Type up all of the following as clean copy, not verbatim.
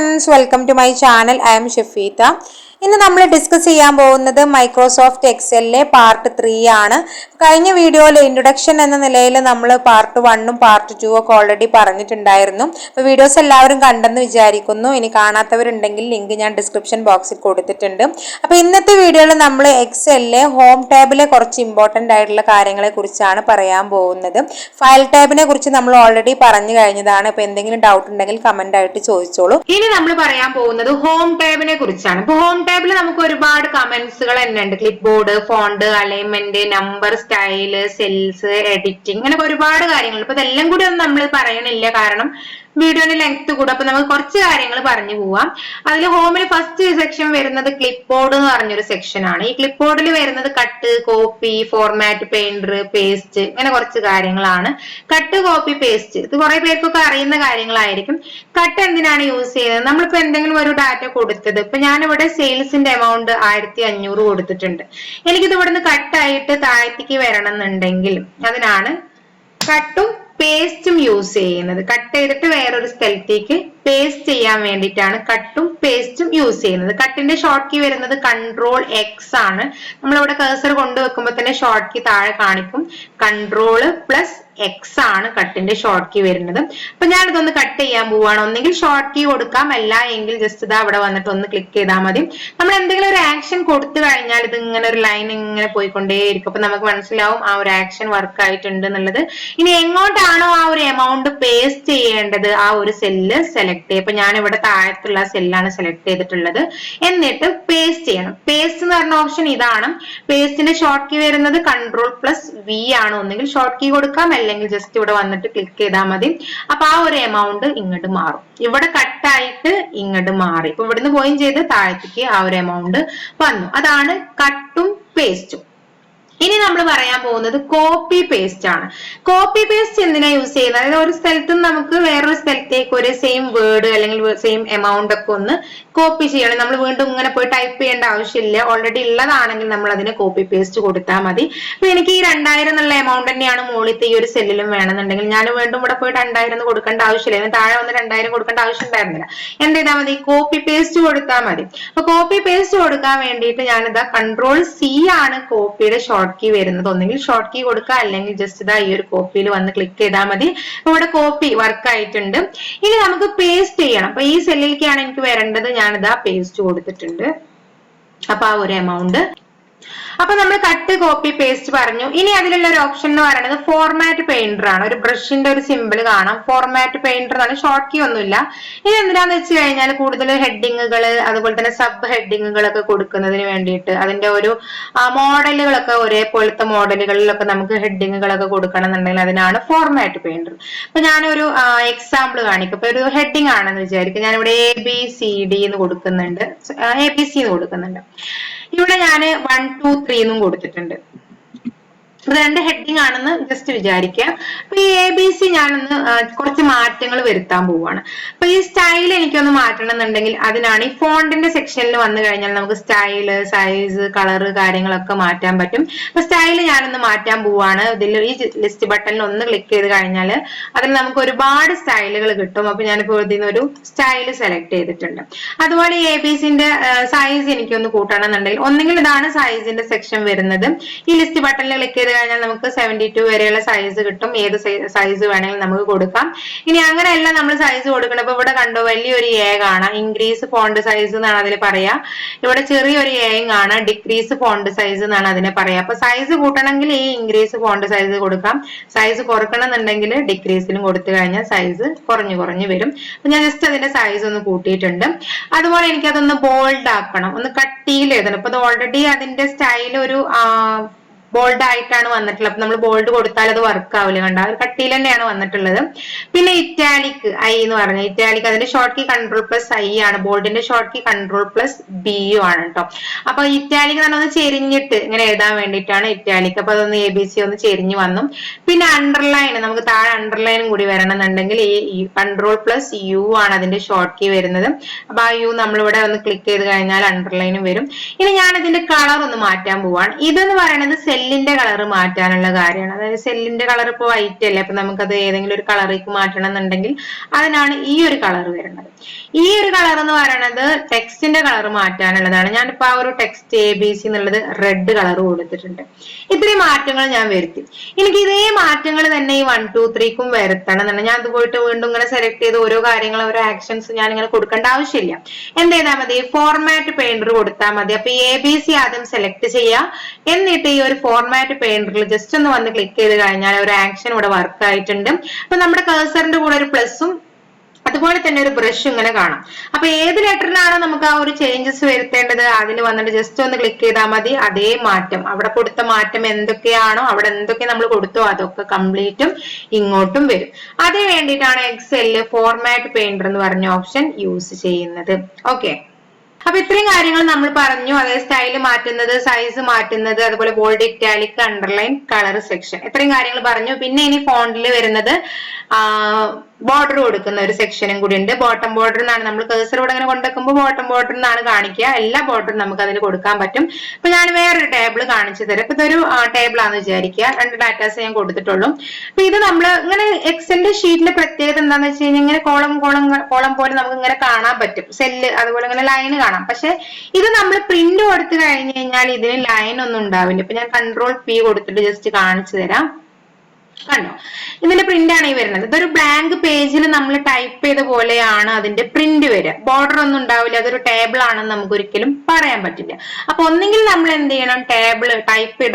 friends, welcome to my channel. I am Shafita. ഇന്ന് നമ്മൾ discuss ചെയ്യാൻ പോകുന്നത് മൈക്രോസോഫ്റ്റ് എക്സലിലെ പാർട്ട് 3 ആണ്. കഴിഞ്ഞ വീഡിയോയിൽ ഇൻട്രൊഡക്ഷൻ എന്ന നിലയിൽ നമ്മൾ പാർട്ട് 1ഉം പാർട്ട് 2ഉം ഒക്കെ ഓൾറെഡി പറഞ്ഞിട്ടുണ്ടായിരുന്നു. അപ്പോൾ വീഡിയോസ് എല്ലാവരും കണ്ടെന്ന് വിചാരിക്കുന്നു. ഇനി കാണാത്തവരുണ്ടെങ്കിൽ ലിങ്ക് ഞാൻ ഡിസ്ക്രിപ്ഷൻ ബോക്സിൽ കൊടുത്തിട്ടുണ്ട്. അപ്പോൾ ഇന്നത്തെ വീഡിയോയിൽ നമ്മൾ എക്സലിലെ ഹോം ടാബിലെ കുറച്ച് ഇമ്പോർട്ടൻ്റ് ആയിട്ടുള്ള കാര്യങ്ങളെ കുറിച്ചാണ് പറയാൻ പോകുന്നത്. ഫയൽ ടാബിനെ കുറിച്ച് നമ്മൾ ഓൾറെഡി പറഞ്ഞു കഴിഞ്ഞതാണ്. അപ്പോൾ എന്തെങ്കിലും ഡൗട്ട് ഉണ്ടെങ്കിൽ കമന്റ് ആയിട്ട് ചോദിച്ചോളൂ. ഇനി നമ്മൾ പറയാൻ പോകുന്നത് ഹോം ടാബിനെ കുറിച്ചാണ്. ഇപ്പോൾ ഹോം ടാബിൽ നമുക്ക് ഒരുപാട് കമന്റ്സുകൾ തന്നെ ഉണ്ട്. Clip board, font, alignment, number, style, cells, editing, അങ്ങനെ ഒരുപാട് കാര്യങ്ങൾ. ഇപ്പൊ ഇതെല്ലാം കൂടി ഒന്നും നമ്മൾ പറയണില്ല, കാരണം വീഡിയോയുടെ ലെങ്ത് കൂടെ. അപ്പൊ നമുക്ക് കുറച്ച് കാര്യങ്ങൾ പറഞ്ഞു പോവാം. അതിൽ ഹോമിൽ ഫസ്റ്റ് സെക്ഷൻ വരുന്നത് ക്ലിപ്പ് ബോർഡ് എന്ന് പറഞ്ഞൊരു സെക്ഷൻ ആണ്. ഈ ക്ലിപ്പ് ബോർഡിൽ വരുന്നത് cut, copy, format, painter, paste, ഇങ്ങനെ കുറച്ച് കാര്യങ്ങളാണ്. കട്ട്, കോപ്പി, പേസ്റ്റ് ഇത് കുറെ പേർക്കൊക്കെ അറിയുന്ന കാര്യങ്ങളായിരിക്കും. കട്ട് എന്തിനാണ് യൂസ് ചെയ്യുന്നത്? നമ്മളിപ്പോ എന്തെങ്കിലും ഒരു ഡാറ്റ കൊടുത്തത്, ഇപ്പൊ ഞാനിവിടെ സെയിൽസിന്റെ എമൗണ്ട് 1500 കൊടുത്തിട്ടുണ്ട്. എനിക്കിത് ഇവിടുന്ന് കട്ടായിട്ട് താഴത്തേക്ക് വരണം എന്നുണ്ടെങ്കിൽ അതിനാണ് കട്ടും പേസ്റ്റും യൂസ് ചെയ്യുന്നത്. കട്ട് ചെയ്തിട്ട് വേറൊരു സ്ഥലത്തേക്ക് പേസ്റ്റ് ചെയ്യാൻ വേണ്ടിയിട്ടാണ് കട്ടും പേസ്റ്റും യൂസ് ചെയ്യുന്നത്. കട്ടിന്റെ ഷോർട്ട് കീ വരുന്നത് Ctrl+X ആണ്. നമ്മളിവിടെ കഴ്സർ കൊണ്ടുവെക്കുമ്പോൾ തന്നെ ഷോർട്ട് കീ താഴെ കാണിക്കും. Ctrl+X ആണ് കട്ടിന്റെ ഷോർട്ട് കീ വരുന്നത്. അപ്പൊ ഞാനിതൊന്ന് കട്ട് ചെയ്യാൻ പോവാണ്. ഒന്നെങ്കിൽ ഷോർട്ട് കീ കൊടുക്കാം, അല്ല എങ്കിൽ ജസ്റ്റ് ഇതാ അവിടെ വന്നിട്ട് ഒന്ന് ക്ലിക്ക് ചെയ്താൽ മതി. നമ്മൾ എന്തെങ്കിലും ഒരു ആക്ഷൻ കൊടുത്തു കഴിഞ്ഞാൽ ഇത് ഇങ്ങനെ ഒരു ലൈൻ ഇങ്ങനെ പോയിക്കൊണ്ടേയിരിക്കും. അപ്പൊ നമുക്ക് മനസ്സിലാവും ആ ഒരു ആക്ഷൻ വർക്ക് ആയിട്ടുണ്ട് എന്നുള്ളത്. ഇനി എങ്ങോട്ടാണോ ആ ഒരു എമൗണ്ട് പേസ്റ്റ് ചെയ്യേണ്ടത് ആ ഒരു സെല്ല് സെലക്ട് ചെയ്യും. അപ്പൊ ഞാൻ ഇവിടെ താഴത്തുള്ള സെല്ലാണ് സെലക്ട് ചെയ്തിട്ടുള്ളത്. എന്നിട്ട് പേസ്റ്റ് ചെയ്യണം. പേസ്റ്റ് എന്ന് പറഞ്ഞ ഓപ്ഷൻ ഇതാണ്. പേസ്റ്റിന്റെ ഷോർട്ട് കീ വരുന്നത് Ctrl+V ആണ്. ഒന്നെങ്കിൽ ഷോർട്ട് കീ കൊടുക്കാം, അല്ലെങ്കിൽ ജസ്റ്റ് ഇവിടെ വന്നിട്ട് ക്ലിക്ക് ചെയ്താൽ മതി. അപ്പൊ ആ ഒരു എമൗണ്ട് ഇങ്ങോട്ട് മാറും. ഇവിടെ കട്ടായിട്ട് ഇങ്ങോട്ട് മാറി. ഇപ്പൊ ഇവിടുന്ന് പോയും ചെയ്ത് താഴത്തേക്ക് ആ ഒരു എമൗണ്ട് വന്നു. അതാണ് കട്ടും പേസ്റ്റും. ഇനി നമ്മൾ പറയാൻ പോകുന്നത് കോപ്പി പേസ്റ്റ് ആണ്. കോപ്പി പേസ്റ്റ് എന്തിനാ യൂസ് ചെയ്യുന്നത്? അതായത് ഒരു സ്ഥലത്ത് നിന്ന് നമുക്ക് വേറൊരു സ്ഥലത്തേക്ക് ഒരു സെയിം വേർഡ് അല്ലെങ്കിൽ സെയിം എമൗണ്ട് ഒക്കെ ഒന്ന് കോപ്പി ചെയ്യണം. നമ്മൾ വീണ്ടും ഇങ്ങനെ പോയി ടൈപ്പ് ചെയ്യേണ്ട ആവശ്യമില്ല. ഓൾറെഡി ഉള്ളതാണെങ്കിൽ നമ്മൾ അതിന് കോപ്പി പേസ്റ്റ് കൊടുത്താൽ മതി. അപ്പൊ എനിക്ക് ഈ 2000 എന്നുള്ള എമൗണ്ട് തന്നെയാണ് മുകളിലത്തെ ഈ ഒരു സെല്ലിലും വേണമെന്നുണ്ടെങ്കിൽ ഞാൻ വീണ്ടും ഇവിടെ പോയി 2000 എന്ന് കൊടുക്കേണ്ട ആവശ്യമില്ല. താഴെ വന്ന് 2000 കൊടുക്കേണ്ട ആവശ്യം ഉണ്ടായിരുന്നില്ല. എന്ത് ചെയ്താൽ മതി? കോപ്പി പേസ്റ്റ് കൊടുത്താൽ മതി. അപ്പൊ കോപ്പി പേസ്റ്റ് കൊടുക്കാൻ വേണ്ടിയിട്ട് ഞാനിതാ Ctrl+C ആണ് കോപ്പിയുടെ ഷോർട്ട് കീ വരുന്നത്. ഒന്നെങ്കിൽ ഷോർട്ട് കീ കൊടുക്കുക, അല്ലെങ്കിൽ ജസ്റ്റ് ഇതാ ഈ ഒരു കോപ്പിയിൽ വന്ന് ക്ലിക്ക് ചെയ്താൽ മതി. ഇവിടെ കോപ്പി വർക്ക് ആയിട്ടുണ്ട്. ഇനി നമുക്ക് പേസ്റ്റ് ചെയ്യണം. അപ്പൊ ഈ സെല്ലിലേക്കാണ് എനിക്ക് വരേണ്ടത്. ഞാനിതാ പേസ്റ്റ് കൊടുത്തിട്ടുണ്ട്. അപ്പൊ ആ ഒരു എമൗണ്ട്. അപ്പൊ നമ്മൾ കട്ട്, കോപ്പി, പേസ്റ്റ് പറഞ്ഞു. ഇനി അതിലുള്ള ഒരു ഓപ്ഷൻ എന്ന് പറയുന്നത് ഫോർമാറ്റ് പെയിന്റർ ആണ്. ഒരു ബ്രഷിന്റെ ഒരു സിമ്പിൾ കാണാം. ഫോർമാറ്റ് പെയിന്റർ എന്നാണ്. ഷോർട്ട് കീ ഒന്നുമില്ല. ഇത് എന്തിനാന്ന് വെച്ച് കഴിഞ്ഞാൽ കൂടുതൽ ഹെഡിങ്ങുകൾ, അതുപോലെ തന്നെ സബ് ഹെഡിങ്ങുകളൊക്കെ കൊടുക്കുന്നതിന് വേണ്ടിയിട്ട്, അതിന്റെ ഒരു മോഡലുകളൊക്കെ ഒരേപോലത്തെ മോഡലുകളിലൊക്കെ നമുക്ക് ഹെഡിങ്ങുകളൊക്കെ കൊടുക്കണം എന്നുണ്ടെങ്കിൽ അതിനാണ് ഫോർമാറ്റ് പെയിന്റർ. അപ്പൊ ഞാനൊരു എക്സാമ്പിൾ കാണിക്കും. ഇപ്പൊ ഒരു ഹെഡിങ് ആണെന്ന് വിചാരിക്കും. ഞാനിവിടെ ABCD എന്ന് കൊടുക്കുന്നുണ്ട്. ABC എന്ന് കൊടുക്കുന്നുണ്ട്. ഇവിടെ ഞാൻ 1 2 3 എന്നും കൊടുത്തിട്ടുണ്ട്. ഇത് രണ്ട് ഹെഡിങ് ആണെന്ന് ജസ്റ്റ് വിചാരിക്കുക. അപ്പൊ ഈ ABC ഞാനൊന്ന് കുറച്ച് മാറ്റങ്ങൾ വരുത്താൻ പോവുകയാണ്. അപ്പൊ ഈ സ്റ്റൈൽ എനിക്കൊന്ന് മാറ്റണം എന്നുണ്ടെങ്കിൽ അതിനാണ് ഈ ഫോണ്ടിന്റെ സെക്ഷനിൽ വന്നു കഴിഞ്ഞാൽ നമുക്ക് സ്റ്റൈല്, സൈസ്, കളറ് കാര്യങ്ങളൊക്കെ മാറ്റാൻ പറ്റും. അപ്പൊ സ്റ്റൈല് ഞാനൊന്ന് മാറ്റാൻ പോവാണ്. ഇതിൽ ഈ ലിസ്റ്റ് ബട്ടണിൽ ഒന്ന് ക്ലിക്ക് ചെയ്ത് കഴിഞ്ഞാൽ അതിൽ നമുക്ക് ഒരുപാട് സ്റ്റൈലുകൾ കിട്ടും. അപ്പൊ ഞാനിപ്പോ ഇതിൽ ഒരു സ്റ്റൈല് സെലക്ട് ചെയ്തിട്ടുണ്ട്. അതുപോലെ ഈ ABCന്റെ സൈസ് എനിക്കൊന്ന് കൂട്ടണം എന്നുണ്ടെങ്കിൽ ഒന്നെങ്കിൽ ഇതാണ് സൈസിന്റെ സെക്ഷൻ വരുന്നത്. ഈ ലിസ്റ്റ് ബട്ടണിൽ ക്ലിക്ക് ചെയ്ത് കഴിഞ്ഞാൽ നമുക്ക് 72 വരെയുള്ള സൈസ് കിട്ടും. ഏത് സൈസ് വേണമെങ്കിലും നമുക്ക് കൊടുക്കാം. ഇനി അങ്ങനെയല്ല നമ്മൾ സൈസ് കൊടുക്കണം. ഇപ്പൊ ഇവിടെ കണ്ടോ വലിയൊരു A കാണാം. ഇൻക്രീസ് ഫോണ്ട് സൈസ് എന്നാണ് അതിൽ പറയാ. ഇവിടെ ചെറിയൊരു എയും കാണാം. ഡിക്രീസ് ഫോണ്ട് സൈസ് എന്നാണ് അതിനെ പറയാ. അപ്പൊ സൈസ് കൂട്ടണമെങ്കിൽ ഈ ഇൻക്രീസ് ഫോണ്ട് സൈസ് കൊടുക്കാം. സൈസ് കുറക്കണം എന്നുണ്ടെങ്കിൽ ഡിക്രീസിലും കൊടുത്തു കഴിഞ്ഞാൽ സൈസ് കുറഞ്ഞു കുറഞ്ഞു വരും. അപ്പൊ ഞാൻ ജസ്റ്റ് അതിന്റെ സൈസ് ഒന്ന് കൂട്ടിയിട്ടുണ്ട്. അതുപോലെ എനിക്ക് അതൊന്ന് ബോൾഡ് ആക്കണം, ഒന്ന് കട്ടിയിൽ എഴുതണം. അപ്പൊ അത് ഓൾറെഡി അതിന്റെ സ്റ്റൈൽ ഒരു ബോൾഡ് ആയിട്ടാണ് വന്നിട്ടുള്ളത്. അപ്പൊ നമ്മൾ ബോൾഡ് കൊടുത്താൽ അത് വർക്ക് ആവില്ല. കണ്ട ഒരു കട്ടിയിൽ തന്നെയാണ് വന്നിട്ടുള്ളത്. പിന്നെ ഇറ്റാലിക് I എന്ന് പറഞ്ഞ ഇറ്റാലിക് അതിന്റെ ഷോർട്ട് കീ Ctrl+I ആണ്. ബോൾഡിന്റെ ഷോർട്ട് കീ Ctrl+B ആണ് കേട്ടോ. അപ്പൊ ഇറ്റാലിക് ഒന്ന് ചെരിഞ്ഞിട്ട് ഇങ്ങനെ എഴുതാൻ വേണ്ടിയിട്ടാണ് ഇറ്റാലിക്. അപ്പൊ അതൊന്ന് ABC ഒന്ന് ചെരിഞ്ഞു വന്നു. പിന്നെ അണ്ടർലൈൻ, നമുക്ക് താഴെ അണ്ടർലൈനും കൂടി വരണം എന്നുണ്ടെങ്കിൽ ഈ Ctrl+U ആണ് അതിന്റെ ഷോർട്ട് കീ വരുന്നത്. അപ്പൊ ആ U നമ്മളിവിടെ ഒന്ന് ക്ലിക്ക് ചെയ്ത് കഴിഞ്ഞാൽ അണ്ടർലൈനും വരും. ഇനി ഞാൻ ഇതിന്റെ കളർ ഒന്ന് മാറ്റാൻ പോവാണ്. ഇതെന്ന് പറയുന്നത് സെല്ലിന്റെ കളർ മാറ്റാനുള്ള കാര്യമാണ്. അതായത് സെല്ലിന്റെ കളർ ഇപ്പോൾ വൈറ്റ് അല്ലേ, അപ്പൊ നമുക്കത് ഏതെങ്കിലും ഒരു കളറിലേക്ക് മാറ്റണം എന്നുണ്ടെങ്കിൽ അതിനാണ് ഈ ഒരു കളർ വരുന്നത്. ഈ ഒരു കളർ എന്ന് പറയുന്നത് ടെക്സ്റ്റിന്റെ കളർ മാറ്റാനുള്ളതാണ്. ഞാനിപ്പോ ആ ഒരു ടെക്സ്റ്റ് ABC എന്നുള്ളത് റെഡ് കളർ കൊടുത്തിട്ടുണ്ട്. ഇത്രയും മാറ്റങ്ങൾ ഞാൻ വരുത്തി. എനിക്ക് ഇതേ മാറ്റങ്ങൾ തന്നെ ഈ 1 2 3ക്കും വരുത്തണം എന്നുണ്ട്. ഞാൻ അത് പോയിട്ട് വീണ്ടും ഇങ്ങനെ സെലക്ട് ചെയ്ത് ഓരോ കാര്യങ്ങൾ ഓരോ ആക്ഷൻസ് ഞാൻ ഇങ്ങനെ കൊടുക്കേണ്ട ആവശ്യമില്ല. എന്ത് ചെയ്താൽ മതി, ഫോർമാറ്റ് പെയിന്റർ കൊടുത്താൽ മതി. അപ്പൊ ഈ ABC ആദ്യം സെലക്ട് ചെയ്യാം, എന്നിട്ട് ഈ ഒരു ഫോർമാറ്റ് പെയിന്ററിൽ ജസ്റ്റ് ഒന്ന് വന്ന് ക്ലിക്ക് ചെയ്ത് കഴിഞ്ഞാൽ ഒരു ആക്ഷൻ ഇവിടെ വർക്ക് ആയിട്ടുണ്ട്. അപ്പൊ നമ്മുടെ കഴ്സറിന്റെ കൂടെ ഒരു പ്ലസും അതുപോലെ തന്നെ ഒരു ബ്രഷ് ഇങ്ങനെ കാണാം. അപ്പൊ ഏത് ലെറ്ററിലാണോ നമുക്ക് ആ ഒരു ചേഞ്ചസ് വരുത്തേണ്ടത് അതിൽ വന്നിട്ട് ജസ്റ്റ് ഒന്ന് ക്ലിക്ക് ചെയ്താൽ മതി. അതേ മാറ്റം അവിടെ കൊടുത്ത മാറ്റം എന്തൊക്കെയാണോ അവിടെ എന്തൊക്കെ നമ്മൾ കൊടുത്തോ അതൊക്കെ കംപ്ലീറ്റും ഇങ്ങോട്ടും വരും. അതിന് വേണ്ടിയിട്ടാണ് എക്സെല്ലിൽ ഫോർമാറ്റ് പെയിന്റർ എന്ന് പറഞ്ഞ ഓപ്ഷൻ യൂസ് ചെയ്യുന്നത്. ഓക്കെ, അപ്പൊ ഇത്രയും കാര്യങ്ങൾ നമ്മൾ പറഞ്ഞു. അതായത് സ്റ്റൈല് മാറ്റുന്നത്, സൈസ് മാറ്റുന്നത്, അതുപോലെ bold, italic, underline, colour section, ഇത്രയും കാര്യങ്ങൾ പറഞ്ഞു. പിന്നെ ഇനി ഫോണ്ടിൽ വരുന്നത് ബോർഡർ കൊടുക്കുന്ന ഒരു സെക്ഷനും കൂടി ഉണ്ട്. ബോട്ടം ബോർഡർ എന്നാണ് നമ്മൾ കഴ്സർ ഇവിടെ ഇങ്ങനെ കൊണ്ടുവെക്കുമ്പോൾ ബോട്ടം ബോർഡർ എന്നാണ് കാണിക്കുക. എല്ലാ ബോർഡറും നമുക്ക് അതിൽ കൊടുക്കാൻ പറ്റും. ഇപ്പൊ ഞാൻ വേറൊരു ടേബിൾ കാണിച്ചു തരാം. ഇപ്പൊ ഇതൊരു ടേബിൾ ആണെന്ന് വിചാരിക്കുക. 2 ഡാറ്റാസ് ഞാൻ കൊടുത്തിട്ടുള്ളൂ. അപ്പൊ ഇത് നമ്മൾ ഇങ്ങനെ എക്സലിന്റെ ഷീറ്റിന്റെ പ്രത്യേകത എന്താണെന്ന് വെച്ച് കഴിഞ്ഞാൽ ഇങ്ങനെ കോളം പോലെ നമുക്ക് ഇങ്ങനെ കാണാൻ പറ്റും. സെല്ല് അതുപോലെ ഇങ്ങനെ ലൈന് കാണാം. പക്ഷെ ഇത് നമ്മൾ പ്രിന്റ് കൊടുത്തു കഴിഞ്ഞു കഴിഞ്ഞാൽ ഇതിന് ലൈൻ ഒന്നും ഉണ്ടാവില്ല. ഇപ്പൊ ഞാൻ Ctrl+P കൊടുത്തിട്ട് ജസ്റ്റ് കാണിച്ചു തരാം. കണ്ടോ, ഇതിന്റെ പ്രിന്റ് ആണ് ഈ വരുന്നത്. ഇതൊരു ബ്ലാങ്ക് പേജിൽ നമ്മൾ ടൈപ്പ് ചെയ്ത പോലെയാണ് അതിന്റെ പ്രിന്റ് വരിക. ബോർഡർ ഒന്നും ഉണ്ടാവില്ല. അതൊരു ടേബിൾ ആണെന്ന് നമുക്ക് ഒരിക്കലും പറയാൻ പറ്റില്ല. അപ്പൊ ഒന്നെങ്കിൽ നമ്മൾ എന്ത് ചെയ്യണം, ടേബിൾ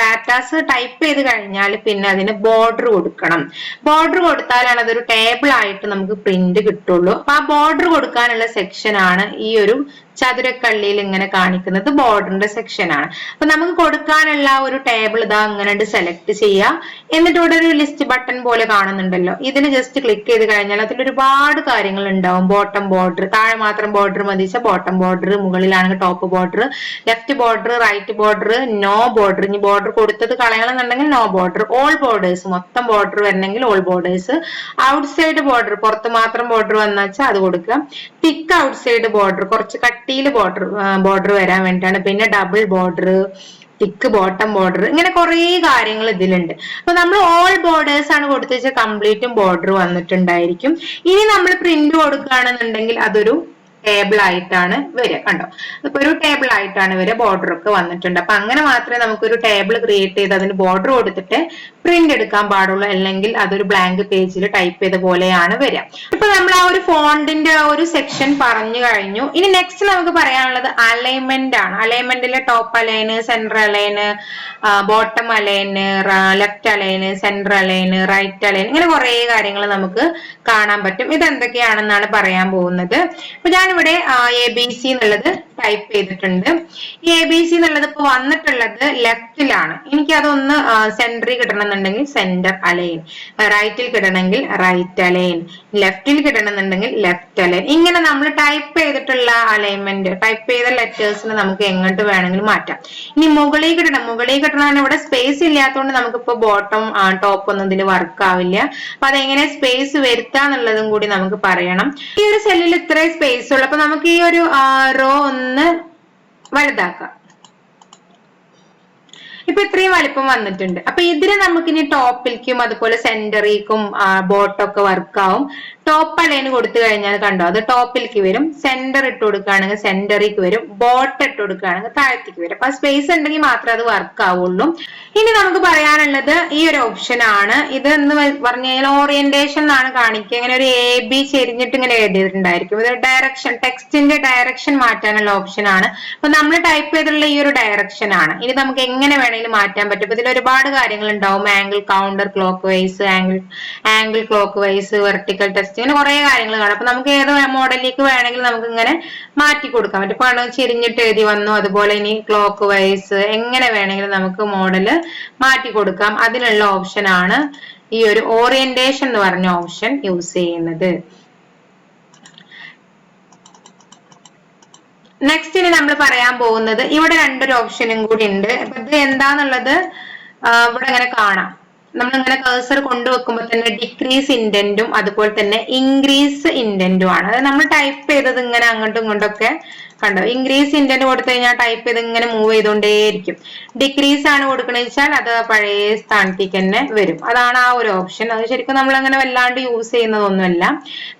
ഡാറ്റാസ് ടൈപ്പ് ചെയ്ത് കഴിഞ്ഞാൽ പിന്നെ അതിന് ബോർഡർ കൊടുക്കണം. ബോർഡർ കൊടുത്താലാണ് അതൊരു ടേബിൾ ആയിട്ട് നമുക്ക് പ്രിന്റ് കിട്ടുള്ളൂ. അപ്പൊ ആ ബോർഡർ കൊടുക്കാനുള്ള സെക്ഷൻ ആണ് ഈ ഒരു ചതുരക്കള്ളിയിൽ ഇങ്ങനെ കാണിക്കുന്നത്. ബോർഡറിന്റെ സെക്ഷൻ ആണ്. അപ്പൊ നമുക്ക് കൊടുക്കാനുള്ള ഒരു ടേബിൾ ഇതാ അങ്ങനെ സെലക്ട് ചെയ്യാം. എന്നിട്ട് ഇവിടെ ഒരു ലിസ്റ്റ് ബട്ടൺ പോലെ കാണുന്നുണ്ടല്ലോ, ഇതിൽ ജസ്റ്റ് ക്ലിക്ക് ചെയ്ത് കഴിഞ്ഞാൽ അതിൽ ഒരുപാട് കാര്യങ്ങൾ ഉണ്ടാവും. ബോട്ടം ബോർഡർ, താഴെ മാത്രം ബോർഡർ മതിച്ച ബോട്ടം ബോർഡർ, മുകളിലാണെങ്കിൽ top border, left border, right border, no border, ഇനി ബോർഡർ കൊടുത്തത് കളയണമെന്നുണ്ടെങ്കിൽ നോ ബോർഡർ, ഓൾ ബോർഡേഴ്സ്, മൊത്തം ബോർഡർ വരണമെങ്കിൽ all borders, outside border, പുറത്ത് മാത്രം ബോർഡർ വന്നാൽ അത് കൊടുക്കുക, തിക്ക് ഔട്ട് സൈഡ് ബോർഡർ, കുറച്ച് കട്ടിയിൽ ബോർഡർ വരാൻ വേണ്ടിയിട്ടാണ്, പിന്നെ ഡബിൾ ബോർഡർ, തിക്ക് ബോട്ടം ബോർഡർ, ഇങ്ങനെ കുറെ കാര്യങ്ങൾ ഇതിലുണ്ട്. അപ്പൊ നമ്മൾ ഓൾ ബോർഡേഴ്സ് ആണ് കൊടുത്തു വെച്ചാൽ കംപ്ലീറ്റും ബോർഡർ വന്നിട്ടുണ്ടായിരിക്കും. ഇനി നമ്മൾ പ്രിന്റ് കൊടുക്കുകയാണെന്നുണ്ടെങ്കിൽ അതൊരു ടേബിൾ ആയിട്ടാണ് വരിക. കണ്ടോ, ഇപ്പൊ ഒരു ടേബിൾ ആയിട്ടാണ് വരിക. ബോർഡർ ഒക്കെ വന്നിട്ടുണ്ട്. അപ്പൊ അങ്ങനെ മാത്രമേ നമുക്കൊരു ടേബിൾ ക്രിയേറ്റ് ചെയ്ത് അതിന് ബോർഡർ കൊടുത്തിട്ട് പ്രിന്റ് എടുക്കാൻ പാടുള്ളൂ. അല്ലെങ്കിൽ അതൊരു ബ്ലാങ്ക് പേജിൽ ടൈപ്പ് ചെയ്ത പോലെയാണ് വരിക. ഇപ്പൊ നമ്മൾ ആ ഒരു ഫോണ്ടിന്റെ ഒരു സെക്ഷൻ പറഞ്ഞു കഴിഞ്ഞു. ഇനി നെക്സ്റ്റ് നമുക്ക് പറയാനുള്ളത് അലൈൻമെന്റ് ആണ്. അലൈൻമെന്റിലെ top align, center align, bottom align, left align, center align, right align, ഇങ്ങനെ കുറെ കാര്യങ്ങൾ നമുക്ക് കാണാൻ പറ്റും. ഇത് എന്തൊക്കെയാണെന്നാണ് പറയാൻ പോകുന്നത്. അപ്പൊ ഞാനിവിടെ ABC എന്നുള്ളത് ടൈപ്പ് ചെയ്തിട്ടുണ്ട്. ഈ ABC എന്നുള്ളത് ഇപ്പൊ വന്നിട്ടുള്ളത് ലെഫ്റ്റിലാണ്. എനിക്ക് അതൊന്ന് സെന്ററിൽ കിട്ടണമെന്നുണ്ടെങ്കിൽ സെന്റർ അലൈൻ, റൈറ്റിൽ കിട്ടണമെങ്കിൽ റൈറ്റ് അലൈൻ, ലെഫ്റ്റിൽ കിട്ടണമെന്നുണ്ടെങ്കിൽ ലെഫ്റ്റ് അലൈൻ. ഇങ്ങനെ നമ്മൾ ടൈപ്പ് ചെയ്തിട്ടുള്ള അലൈൻമെന്റ്, ടൈപ്പ് ചെയ്ത ലെറ്റേഴ്സിന് നമുക്ക് എങ്ങോട്ട് വേണമെങ്കിലും മാറ്റാം. ഇനി മുകളിൽ കിട്ടണം ഇവിടെ സ്പേസ് ഇല്ലാത്തതുകൊണ്ട് നമുക്കിപ്പോ ബോട്ടം ടോപ്പ് ഒന്നും ഇതിൽ വർക്ക് ആവില്ല. അപ്പൊ അതെങ്ങനെ സ്പേസ് വരുത്താന്നുള്ളതും കൂടി നമുക്ക് പറയണം. ഈ ഒരു സെല്ലിൽ ഇത്രയും സ്പേസ് ഉള്ളു. അപ്പൊ നമുക്ക് ഈ ഒരു റോ ഒന്ന് വലുതാക്കാം. ഇപ്പൊ ഇത്രയും വലിപ്പം വന്നിട്ടുണ്ട്. അപ്പൊ ഇതിന് നമുക്ക് ഇനി ടോപ്പിലേക്കും അതുപോലെ സെന്ററിക്കും ബോട്ടം ഒക്കെ വർക്ക് ആവും. ടോപ്പ് അലൈന് കൊടുത്തു കഴിഞ്ഞാൽ കണ്ടോ, അത് ടോപ്പിലേക്ക് വരും. സെന്റർ ഇട്ട് കൊടുക്കുകയാണെങ്കിൽ സെന്ററിലേക്ക് വരും. ബോട്ടം ഇട്ട് കൊടുക്കുകയാണെങ്കിൽ താഴത്തേക്ക് വരും. അപ്പൊ സ്പേസ് ഉണ്ടെങ്കിൽ മാത്രമേ അത് വർക്ക് ആവുള്ളൂ. ഇനി നമുക്ക് പറയാനുള്ളത് ഈ ഒരു ഓപ്ഷൻ ആണ്. ഇത് എന്ന് പറഞ്ഞു കഴിഞ്ഞാൽ ഓറിയന്റേഷൻ എന്നാണ് കാണിക്കുക. ഇങ്ങനെ ഒരു AB ചെരിഞ്ഞിട്ട് ഇങ്ങനെ എഴുതിയിട്ടുണ്ടായിരിക്കും. ഇത് ഡയറക്ഷൻ, ടെക്സ്റ്റിന്റെ ഡയറക്ഷൻ മാറ്റാനുള്ള ഓപ്ഷൻ ആണ്. അപ്പൊ നമ്മൾ ടൈപ്പ് ചെയ്തിട്ടുള്ള ഈ ഒരു ഡയറക്ഷൻ ആണ്. ഇനി നമുക്ക് എങ്ങനെ വേണമെങ്കിലും മാറ്റാൻ പറ്റും. അപ്പൊ ഇതിൽ ഒരുപാട് കാര്യങ്ങൾ ഉണ്ടാവും. Angle counter clock vice, angle clock vice, vertical test, ഇങ്ങനെ കുറെ കാര്യങ്ങൾ കാണാം. അപ്പൊ നമുക്ക് ഏത് മോഡലിലേക്ക് വേണമെങ്കിലും നമുക്ക് ഇങ്ങനെ മാറ്റി കൊടുക്കാൻ പറ്റും. ഇപ്പൊ ചെരിഞ്ഞിട്ട് എഴുതി വന്നു, അതുപോലെ ഇനി ക്ലോക്ക് വൈസ്, എങ്ങനെ വേണമെങ്കിലും നമുക്ക് മോഡല് മാറ്റി കൊടുക്കാം. അതിനുള്ള ഓപ്ഷൻ ആണ് ഈ ഒരു ഓറിയന്റേഷൻ എന്ന് പറഞ്ഞ ഓപ്ഷൻ യൂസ് ചെയ്യുന്നത്. നെക്സ്റ്റ് ഇനി നമ്മൾ പറയാൻ പോകുന്നത് ഇവിടെ രണ്ടൊരു ഓപ്ഷനും കൂടി ഉണ്ട്. അപ്പൊ ഇത് എന്താന്നുള്ളത് ഇവിടെ ഇങ്ങനെ കാണാം. നമ്മളിങ്ങനെ കഴ്സർ കൊണ്ടുവെക്കുമ്പോൾ തന്നെ ഡിക്രീസ് ഇൻഡന്റും അതുപോലെ തന്നെ ഇൻക്രീസ് ഇൻഡന്റും ആണ്. അത് നമ്മൾ ടൈപ്പ് ചെയ്തത് ഇങ്ങനെ അങ്ങോട്ടും ഇങ്ങോട്ടും ഒക്കെ കണ്ടോ. ഇൻക്രീസ് ഇൻഡന്റ് കൊടുത്തു കഴിഞ്ഞാൽ ടൈപ്പ് ചെയ്ത് ഇങ്ങനെ മൂവ് ചെയ്തുകൊണ്ടേയിരിക്കും. ഡിക്രീസ് ആണ് കൊടുക്കണെന്ന് വെച്ചാൽ അത് പഴയ സ്ഥാനത്തേക്ക് തന്നെ വരും. അതാണ് ആ ഒരു ഓപ്ഷൻ. അത് ശരിക്കും നമ്മൾ അങ്ങനെ വല്ലാണ്ട് യൂസ് ചെയ്യുന്നതൊന്നുമല്ല.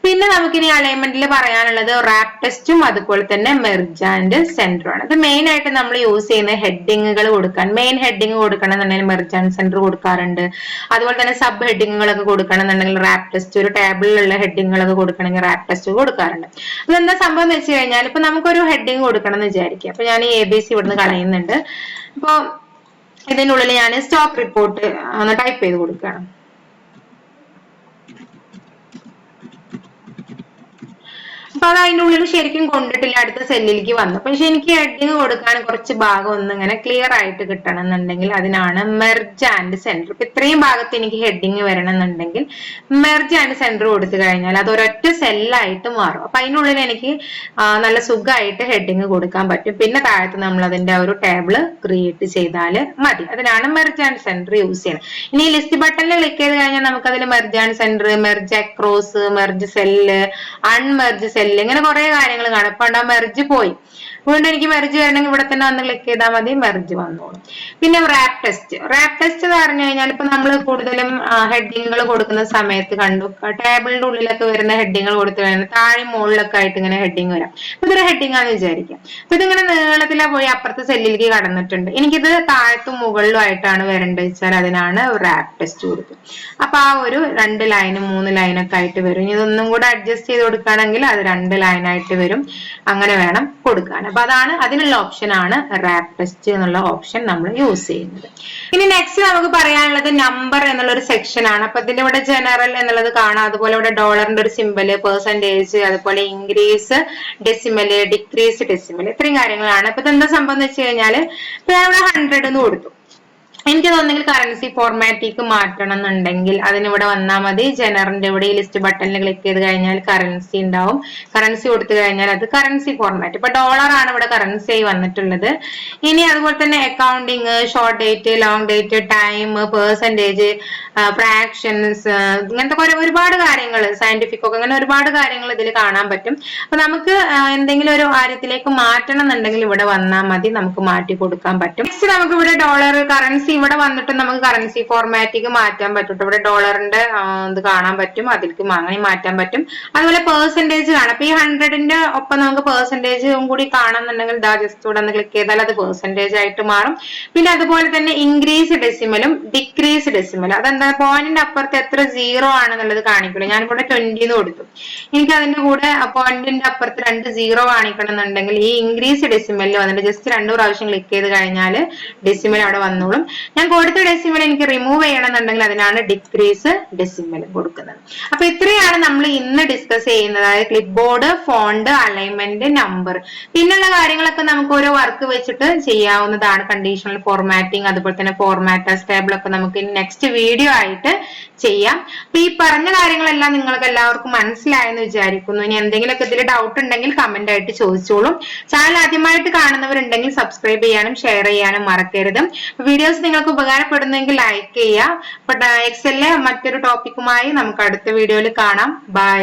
പിന്നെ നമുക്കിനി അലൈൻമെന്റിൽ പറയാനുള്ളത് റാപ്പ് ടെസ്റ്റും അതുപോലെ തന്നെ മെർജ് ആൻഡ് സെന്ററും ആണ്. ഇത് മെയിൻ ആയിട്ട് നമ്മൾ യൂസ് ചെയ്യുന്ന ഹെഡിങ്ങുകൾ കൊടുക്കാൻ. മെയിൻ ഹെഡിങ് കൊടുക്കണം എന്നുണ്ടെങ്കിൽ മെർജ് ആൻഡ് സെന്റർ കൊടുക്കാറുണ്ട്. അതുപോലെ തന്നെ സബ് ഹെഡിങ്ങുകളൊക്കെ കൊടുക്കണം എന്നുണ്ടെങ്കിൽ റാപ്പ് ടെസ്റ്റ്, ഒരു ടേബിളിലുള്ള ഹെഡിങ്ങുകളൊക്കെ കൊടുക്കണമെങ്കിൽ റാപ്പ് ടെസ്റ്റ് കൊടുക്കാറുണ്ട്. അതെന്താ സംഭവം എന്ന് വെച്ച് കഴിഞ്ഞാൽ ഇപ്പൊ നമുക്കൊരു ഹെഡിങ് കൊടുക്കണം എന്ന് വിചാരിക്കുക. അപ്പൊ ഞാൻ ABC ഇവിടുന്ന് കളയുന്നുണ്ട്. അപ്പൊ ഇതിനുള്ളിൽ ഞാൻ സ്റ്റോക്ക് റിപ്പോർട്ട് ഒന്ന് ടൈപ്പ് ചെയ്ത് കൊടുക്കുകയാണ്. അപ്പൊ അത് അതിന്റെ ഉള്ളിൽ ശരിക്കും കൊണ്ടിട്ടില്ല, അടുത്ത സെല്ലിലേക്ക് വന്നു. പക്ഷെ എനിക്ക് ഹെഡിങ് കൊടുക്കാൻ കുറച്ച് ഭാഗം ഒന്ന് ഇങ്ങനെ ക്ലിയർ ആയിട്ട് കിട്ടണം എന്നുണ്ടെങ്കിൽ അതിനാണ് മെർജ് ആൻഡ് സെന്റർ. ഇപ്പൊ ഇത്രയും ഭാഗത്ത് എനിക്ക് ഹെഡിങ് വരണം എന്നുണ്ടെങ്കിൽ മെർജ് ആൻഡ് സെന്റർ കൊടുത്തു കഴിഞ്ഞാൽ അത് ഒരൊറ്റ സെല്ലായിട്ട് മാറും. അപ്പൊ അതിനുള്ളിൽ എനിക്ക് നല്ല സുഖമായിട്ട് ഹെഡിങ് കൊടുക്കാൻ പറ്റും. പിന്നെ താഴത്ത് നമ്മൾ അതിന്റെ ഒരു ടേബിള് ക്രിയേറ്റ് ചെയ്താൽ മതി. അതിനാണ് മെർജ് ആൻഡ് സെന്റർ യൂസ് ചെയ്യുന്നത്. ഇനി ലിസ്റ്റ് ബട്ടണിൽ ക്ലിക്ക് ചെയ്ത് കഴിഞ്ഞാൽ നമുക്ക് അതിൽ merge and center, merge across, merge cell, unmerge cell, ഇങ്ങനെ കുറെ കാര്യങ്ങൾ കാണും. ഇപ്പൊ മെർജ് പോയി, വീണ്ടും എനിക്ക് മെർജ് വരണമെങ്കിൽ ഇവിടെ തന്നെ വന്ന് ക്ലിക്ക് ചെയ്താൽ മതി, മെർജ് വന്നോളും. പിന്നെ റാപ്പ് ടെസ്റ്റ്. റാപ്പ് ടെസ്റ്റ് എന്ന് പറഞ്ഞു കഴിഞ്ഞാൽ ഇപ്പൊ നമ്മൾ കൂടുതലും ഹെഡിങ്ങുകൾ കൊടുക്കുന്ന സമയത്ത് കണ്ടു ടേബിളിന്റെ ഉള്ളിലൊക്കെ വരുന്ന ഹെഡിങ്ങുകൾ കൊടുത്തു കഴിഞ്ഞാൽ താഴെ മുകളിലൊക്കെ ആയിട്ട് ഇങ്ങനെ ഹെഡിങ് വരാം. അപ്പൊ ഇതൊരു ഹെഡിങ് ആണെന്ന് വിചാരിക്കാം. അപ്പൊ ഇതിങ്ങനെ നീളത്തിലാ പോയി അപ്പുറത്തെ സെല്ലിലേക്ക് കടന്നിട്ടുണ്ട്. എനിക്കിത് താഴത്തും മുകളിലും ആയിട്ടാണ് വരേണ്ടത് വെച്ചാൽ അതിനാണ് റാപ്പ് ടെസ്റ്റ് കൊടുക്കുക. അപ്പൊ ആ ഒരു 2 ലൈനും 3 ലൈനൊക്കെ ആയിട്ട് വരും. ഇനി ഇതൊന്നും കൂടെ അഡ്ജസ്റ്റ് ചെയ്ത് കൊടുക്കുകയാണെങ്കിൽ അത് 2 ലൈനായിട്ട് വരും. അങ്ങനെ വേണം കൊടുക്കാൻ. അപ്പൊ അതാണ് അതിനുള്ള ഓപ്ഷൻ ആണ് റാപ്പ് ടെസ്റ്റ് എന്നുള്ള ഓപ്ഷൻ നമ്മൾ യൂസ് ചെയ്യുന്നത്. ഇനി നെക്സ്റ്റ് നമുക്ക് പറയാനുള്ളത് നമ്പർ എന്നുള്ള ഒരു സെക്ഷൻ ആണ്. അപ്പൊ ഇതിന്റെ ഇവിടെ ജനറൽ എന്നുള്ളത് കാണാം. അതുപോലെ ഇവിടെ ഡോളറിന്റെ ഒരു സിമ്പല്, പെർസെന്റേജ്, അതുപോലെ ഇൻക്രീസ് ഡെസിമല്, ഡിക്രീസ് ഡെസിമല്, ഇത്രയും കാര്യങ്ങളാണ്. അപ്പൊ ഇതെന്താ സംഭവം എന്ന് വെച്ച് കഴിഞ്ഞാല് ഇപ്പൊ ഞാൻ ഇവിടെ 100 എന്ന് കൊടുത്തു. എനിക്ക് തോന്നുന്നെങ്കിൽ കറൻസി ഫോർമാറ്റിക്ക് മാറ്റണം എന്നുണ്ടെങ്കിൽ അതിനിവിടെ വന്നാൽ മതി. ജനറിന്റെ ഇവിടെ ഈ ലിസ്റ്റ് ബട്ടണിൽ ക്ലിക്ക് ചെയ്ത് കഴിഞ്ഞാൽ കറൻസി ഉണ്ടാവും. കറൻസി കൊടുത്തു കഴിഞ്ഞാൽ അത് കറൻസി ഫോർമാറ്റ്. ഇപ്പൊ ഡോളർ ആണ് ഇവിടെ കറൻസി ആയി വന്നിട്ടുള്ളത്. ഇനി അതുപോലെ തന്നെ accounting, short date, long date, time, percentage, fractions, ഇങ്ങനത്തെ ഒരുപാട് കാര്യങ്ങൾ, സയന്റിഫിക് ഒക്കെ, അങ്ങനെ ഒരുപാട് കാര്യങ്ങൾ ഇതിൽ കാണാൻ പറ്റും. അപ്പൊ നമുക്ക് എന്തെങ്കിലും ഒരു കാര്യത്തിലേക്ക് മാറ്റണം എന്നുണ്ടെങ്കിൽ ഇവിടെ വന്നാൽ മതി, നമുക്ക് മാറ്റി കൊടുക്കാൻ പറ്റും. നെക്സ്റ്റ് നമുക്ക് ഇവിടെ ഡോളർ കറൻസി ഇവിടെ വന്നിട്ട് നമുക്ക് കറൻസി ഫോർമാറ്റിക്ക് മാറ്റാൻ പറ്റും. ഇവിടെ ഡോളറിന്റെ ഇത് കാണാൻ പറ്റും, അതിലേക്ക് അങ്ങനെ മാറ്റാൻ പറ്റും. അതുപോലെ പെർസെന്റേജ് കാണാം. അപ്പൊ ഈ 100ന്റെ ഒപ്പം നമുക്ക് പെർസെന്റേജും കൂടി കാണുന്നുണ്ടെങ്കിൽ ജസ്റ്റ് ഇവിടെ ഒന്ന് ക്ലിക്ക് ചെയ്താൽ അത് പെർസെന്റേജ് ആയിട്ട് മാറും. പിന്നെ അതുപോലെ തന്നെ ഇൻക്രീസ് ഡെസിമലും ഡിക്രീസ് ഡെസിമലും, അതെന്താ പോയിന്റിന്റെ അപ്പുറത്ത് എത്ര 0 ആണെന്നുള്ളത് കാണിക്കില്ല. ഞാനിവിടെ 20 എന്ന് കൊടുത്തു. എനിക്ക് അതിന്റെ കൂടെ പോയിന്റിന്റെ അപ്പുറത്ത് 2 0 കാണിക്കണം എന്നുണ്ടെങ്കിൽ ഈ ഇൻക്രീസ് ഡെസിമലിൽ വന്നിട്ട് ജസ്റ്റ് 2 പ്രാവശ്യം ക്ലിക്ക് ചെയ്ത് കഴിഞ്ഞാൽ ഡെസിമൽ അവിടെ വന്നോളും. ഞാൻ കൊടുത്ത ഡെസിമൽ എനിക്ക് റിമൂവ് ചെയ്യണമെന്നുണ്ടെങ്കിൽ അതിനാണ് ഡിക്രീസ് ഡെസിമൽ കൊടുക്കുന്നത്. അപ്പൊ ഇത്രയാണ് നമ്മൾ ഇന്ന് ഡിസ്കസ് ചെയ്യുന്നത്. അതായത് clipboard, font, alignment, number, പിന്നുള്ള കാര്യങ്ങളൊക്കെ നമുക്ക് ഓരോ വർക്ക് വെച്ചിട്ട് ചെയ്യാവുന്നതാണ്. കണ്ടീഷണൽ ഫോർമാറ്റിംഗ്, അതുപോലെ തന്നെ ഫോർമാറ്റേഴ്സ് ടേബിൾ ഒക്കെ നമുക്ക് നെക്സ്റ്റ് വീഡിയോ ആയിട്ട് ചെയ്യാം. അപ്പൊ ഈ പറഞ്ഞ കാര്യങ്ങളെല്ലാം നിങ്ങൾക്ക് എല്ലാവർക്കും മനസ്സിലായെന്ന് വിചാരിക്കുന്നു. ഇനി എന്തെങ്കിലുമൊക്കെ ഇതിൽ ഡൗട്ട് ഉണ്ടെങ്കിൽ കമന്റ് ആയിട്ട് ചോദിച്ചോളും. ചാനൽ ആദ്യമായിട്ട് കാണുന്നവരുണ്ടെങ്കിൽ സബ്സ്ക്രൈബ് ചെയ്യാനും ഷെയർ ചെയ്യാനും മറക്കരുത്. വീഡിയോസ് നിങ്ങൾക്ക് ഉപകാരപ്പെടുന്നെങ്കിൽ ലൈക്ക് ചെയ്യുക. എക്സലിലെ മറ്റൊരു ടോപ്പിക്കുമായി നമുക്ക് അടുത്ത വീഡിയോയിൽ കാണാം. ബൈ.